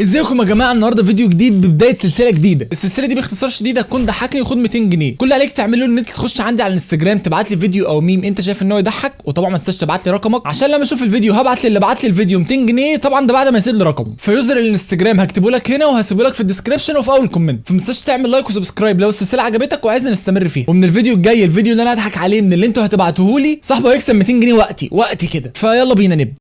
ازيكم يا جماعه؟ النهارده فيديو جديد ببدايه سلسله جديده. السلسله دي باختصار شديد هتكون ضحكني وخد 200 جنيه. كل اللي عليك تعمله ان انت تخش عندي على الانستجرام تبعت لي فيديو او ميم انت شايف ان هو يضحك، وطبعا ما تنساش تبعت لي رقمك عشان لما اشوف الفيديو هبعت للي بعت لي الفيديو 200 جنيه، طبعا ده بعد ما يسيب لي رقمه. فيوزر الانستجرام هكتبه لك هنا وهسيبه لك في الديسكربشن وفي اول كومنت. فما تنساش تعمل لايك وسبسكرايب لو السلسله عجبتك وعايزنا نستمر فيها. ومن الفيديو الجاي الفيديو اللي انا هضحك عليه من اللي انتوا هتبعتوه لي صاحبه هيكسب 200 جنيه وقتي كده. فيلا بينا نبدا.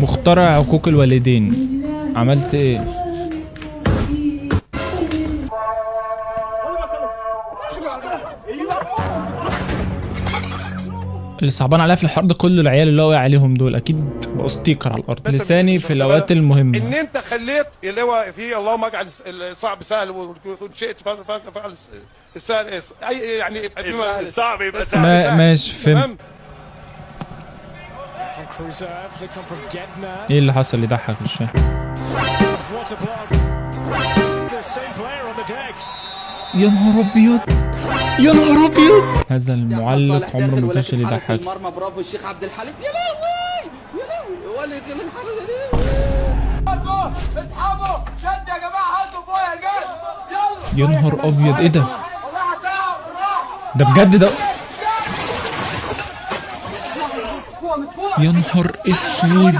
مخترع عقوق الوالدين، عملت ايه؟ اللي صعبان عليا في الحوار ده كله العيال اللي وقع عليهم دول، اكيد بقوا ستيكر على الارض. لساني في الاوقات المهمه ان انت خليت اللي هو في اللهم اجعل الصعب سهل وشئت فعل السهل اي يعني الصعب يبقى سهل. ماشي فهمت. ايه اللي حصل يضحك؟ مش فاهم. يا نهار ابيض يا نهار ابيض، هذا المعلق عمره ما فشل يضحك. المرمى برافو الشيخ عبد الحليم. يا لهوي يا لهوي ولد الحلقه دي. اصحابه شد يا جماعه، هاتوا فوق يا يلا يا نهار ابيض، ايه ده؟ ده بجد ده؟ يا نهار اسود.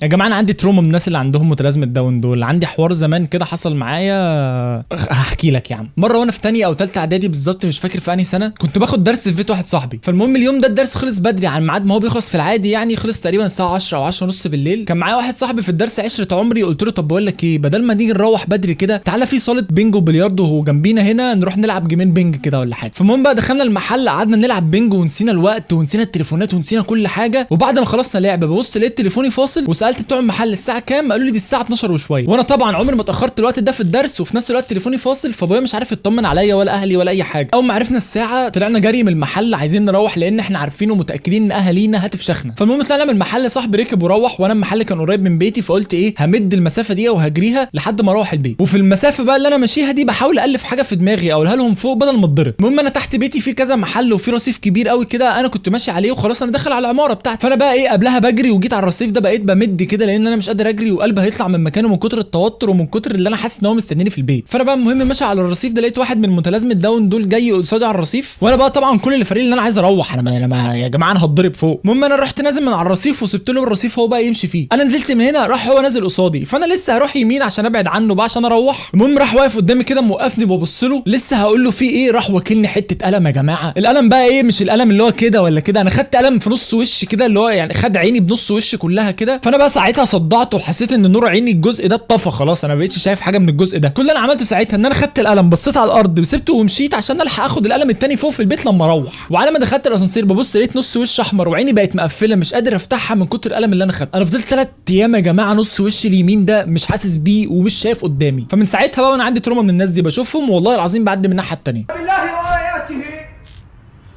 يا جماعه انا عندي تروما من الناس اللي عندهم متلازمه داون دول. عندي حوار زمان كده حصل معايا، هحكي لك يا عم. مره وانا في تانية او تالتة اعدادي بالظبط، مش فاكر في انهي سنه، كنت باخد درس في بيت واحد صاحبي. فالمهم اليوم ده الدرس خلص بدري عن ميعاد ما هو بيخلص في العادي، يعني خلص تقريبا الساعه 10 او 10 ونص بالليل. كان معايا واحد صاحبي في الدرس عشره عمري، قلت له طب بقول لك ايه، بدل ما نيجي نروح بدري كده تعالى في صاله بينج وبلياردو هو جنبينا هنا، نروح نلعب جيمين بينج كده ولا حاجه. فالمهم بقى دخلنا المحل قعدنا نلعب بينج ونسينا الوقت ونسينا التليفونات ونسينا كل حاجه. وبعد ما خلصنا لعب ببص لقيت تليفوني فاصل، وسالت بتوع المحل الساعه كام، قالوا لي دي الساعه 12 وشويه. وانا طبعا عمري ما اتاخرت الوقت ده في الدرس، وفي نفس الوقت تليفوني فاصل. فابويا مش عارف يطمن عليا ولا اهلي ولا اي حاجه. اول ما عرفنا الساعه طلعنا جري من المحل عايزين نروح، لان احنا عارفين ومتاكدين ان اهالينا هتفشخنا. فالمهم طلعنا من المحل، صاحبي ركب وروح، وانا المحل كان قريب من بيتي، فقلت ايه همد المسافه دي وهجريها لحد ما اروح البيت. وفي المسافه بقى اللي انا ماشيها دي بحاول الف حاجه في دماغي اقولها لهم فوق بدل ما اتضرب. المهم انا تحت بيتي في كذا محل وفي رصيف كبير قوي كده، انا كنت ماشي عليه وخلاص انا داخل على العماره بتاعتي. فانا بقى ايه قبلها بجري وجيت على الرصيف ده بقيت بمد كده لان انا مش قادر اجري وقلبي هيطلع من مكانه من كتر التوتر ومن كتر اللي انا حاسس ان هو مستنيني في البيت. فانا بقى المهم ماشي على الرصيف ده لقيت واحد من متلازمه داون دول جاي قصادي على الرصيف، وانا بقى طبعا كل اللي فريق اللي انا عايز اروح، انا يا جماعه انا هتضرب فوق. المهم انا رحت نازل من على الرصيف وسبت له الرصيف هو بقى يمشي فيه. انا نزلت من هنا راح هو نازل قصادي، فانا لسه هروح يمين عشان ابعد عنه بقى عشان اروح. المهم راح واقف قدامي كده موقفني وببص له، لسه هقول له في ايه راح واكلني حته قلم. يا جماعه القلم بقى ايه، مش القلم اللي هو كده ولا كده، انا خدت قلم في نص وشي كده، اللي هو يعني خد عيني بنص وشي كلها كده. فانا بقى ساعتها صدعت وحسيت ان نور عيني الجزء ده اتطفى خلاص، انا ما بقتش شايف حاجه من الجزء ده. كل اللي انا عملته ساعتها ان انا خدت القلم بصيت على الارض وسبته ومشيت عشان الحق اخد القلم التاني فوق في البيت لما اروح. وعلى ما دخلت الاسانسير ببص لقيت نص وشي احمر وعيني بقت مقفله مش قادر افتحها من كتر القلم اللي انا خدته. انا فضلت 3 ايام يا جماعه نص وشي اليمين ده مش حاسس بيه ومش شايف قدامي. فمن ساعتها بقى وانا عندي تروما من الناس دي، بشوفهم والله العظيم بعدي من الناحيه التانيه. بالله واياته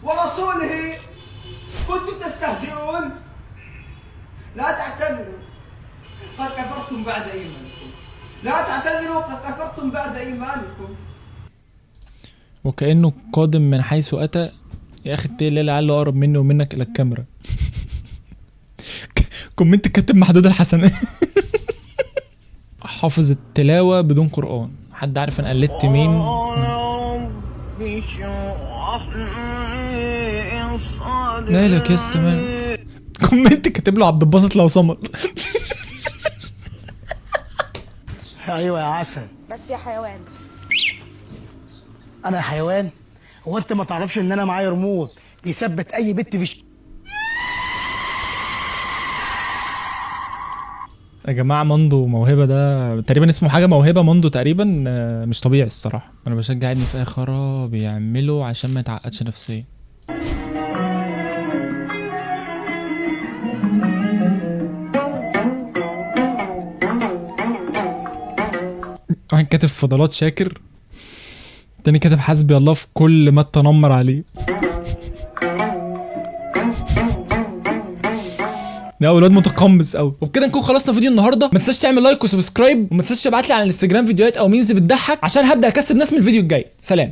ورسوله كنتم تستهزئون، لا تعتذروا قد كفرتم بعد ايمانكم، لا تعتذروا قد كفرتم بعد ايمانكم. وكأنه قادم من حيث أتى. يا أخي اتقي الله لعله أقرب مني ومنك إلى الكاميرا. كومنت كاتب محدود الحسنات. حافظ التلاوة بدون قرآن. حد عارف أنا قلدت مين؟ مالك يا استمان؟ كومنت كاتب له عبد الباسط لو صمت. ايوه يا عسل. بس يا حيوان. انا حيوان؟ هو انت ما تعرفش ان انا معايا ريموت بيثبت اي بت في يا جماعه ماندو موهبه، ده تقريبا اسمه حاجه موهبه ماندو تقريبا، مش طبيعي الصراحه. انا بشجع ابني في اي خراب بيعمله عشان ما يتعقدش نفسيا. واحد كاتب فضلات شاكر، تاني كاتب حسبي الله في كل ما تنمر عليه. لا الواد متقمص قوي. وبكده نكون خلصنا فيديو النهارده. ما تنساش تعمل لايك وسبسكرايب، وما تنساش تبعت لي على الانستجرام فيديوهات او ميمز بتضحك عشان هبدا اكسب ناس من الفيديو الجاي. سلام.